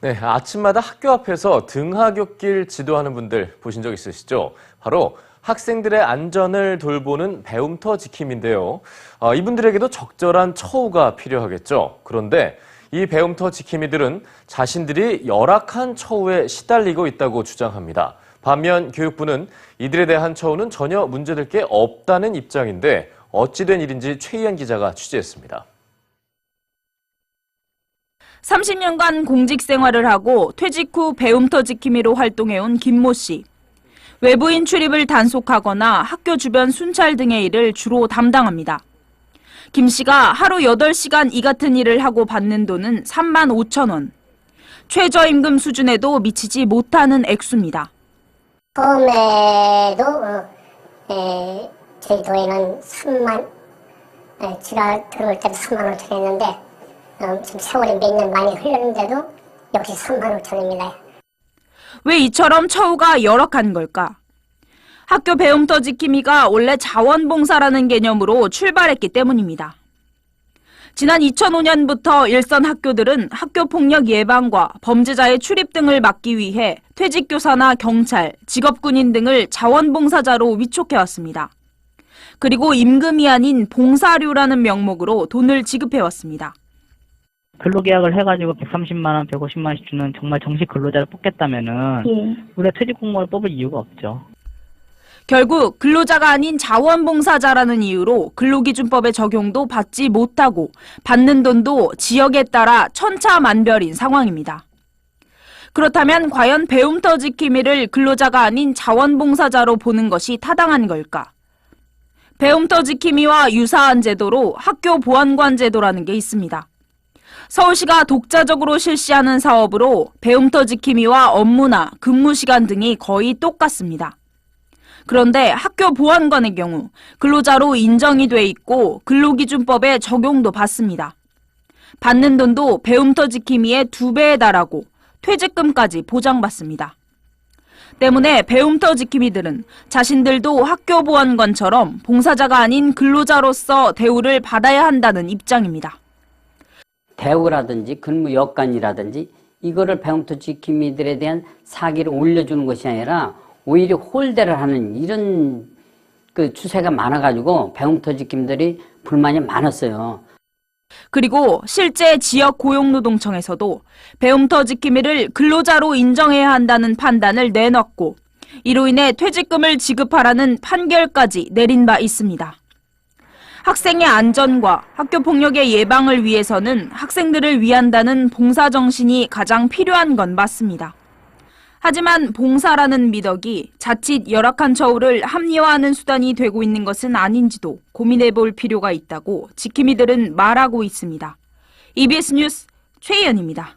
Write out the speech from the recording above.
네, 아침마다 학교 앞에서 등하굣길 지도하는 분들 보신 적 있으시죠? 바로 학생들의 안전을 돌보는 배움터 지킴인데요. 이분들에게도 적절한 처우가 필요하겠죠. 그런데 이 배움터 지킴이들은 자신들이 열악한 처우에 시달리고 있다고 주장합니다. 반면 교육부는 이들에 대한 처우는 전혀 문제될 게 없다는 입장인데 어찌된 일인지 최희연 기자가 취재했습니다. 30년간 공직 생활을 하고 퇴직 후 배움터 지킴이로 활동해온 김모 씨. 외부인 출입을 단속하거나 학교 주변 순찰 등의 일을 주로 담당합니다. 김 씨가 하루 8시간 이 같은 일을 하고 받는 돈은 3만 5천 원. 최저임금 수준에도 미치지 못하는 액수입니다. 처음에도 제주도에는 3만, 제가 들어올 때도 3만 5천 했는데 지금 세월이 몇 년 많이 흘렀는데도 역시 3만 5천입니다. 왜 이처럼 처우가 열악한 걸까? 학교 배움터 지킴이가 원래 자원봉사라는 개념으로 출발했기 때문입니다. 지난 2005년부터 일선 학교들은 학교폭력 예방과 범죄자의 출입 등을 막기 위해 퇴직교사나 경찰, 직업군인 등을 자원봉사자로 위촉해왔습니다. 그리고 임금이 아닌 봉사료라는 명목으로 돈을 지급해왔습니다. 근로계약을 해가지고 130만 원, 150만 원씩 주는 정말 정식 근로자를 뽑겠다면은 우리가 퇴직공무원을 뽑을 이유가 없죠. 결국 근로자가 아닌 자원봉사자라는 이유로 근로기준법의 적용도 받지 못하고 받는 돈도 지역에 따라 천차만별인 상황입니다. 그렇다면 과연 배움터 지킴이를 근로자가 아닌 자원봉사자로 보는 것이 타당한 걸까? 배움터 지킴이와 유사한 제도로 학교 보안관 제도라는 게 있습니다. 서울시가 독자적으로 실시하는 사업으로 배움터 지킴이와 업무나 근무 시간 등이 거의 똑같습니다. 그런데 학교 보안관의 경우 근로자로 인정이 돼 있고 근로기준법에 적용도 받습니다. 받는 돈도 배움터 지킴이의 2배에 달하고 퇴직금까지 보장받습니다. 때문에 배움터 지킴이들은 자신들도 학교 보안관처럼 봉사자가 아닌 근로자로서 대우를 받아야 한다는 입장입니다. 대우라든지 근무 여건이라든지 이거를 배움터 지킴이들에 대한 사기를 올려주는 것이 아니라 오히려 홀대를 하는 이런 추세가 많아가지고 배움터 지킴이들이 불만이 많았어요. 그리고 실제 지역 고용노동청에서도 배움터 지킴이를 근로자로 인정해야 한다는 판단을 내놨고 이로 인해 퇴직금을 지급하라는 판결까지 내린 바 있습니다. 학생의 안전과 학교 폭력의 예방을 위해서는 학생들을 위한다는 봉사정신이 가장 필요한 건 맞습니다. 하지만 봉사라는 미덕이 자칫 열악한 처우를 합리화하는 수단이 되고 있는 것은 아닌지도 고민해 볼 필요가 있다고 지킴이들은 말하고 있습니다. EBS 뉴스 최희연입니다.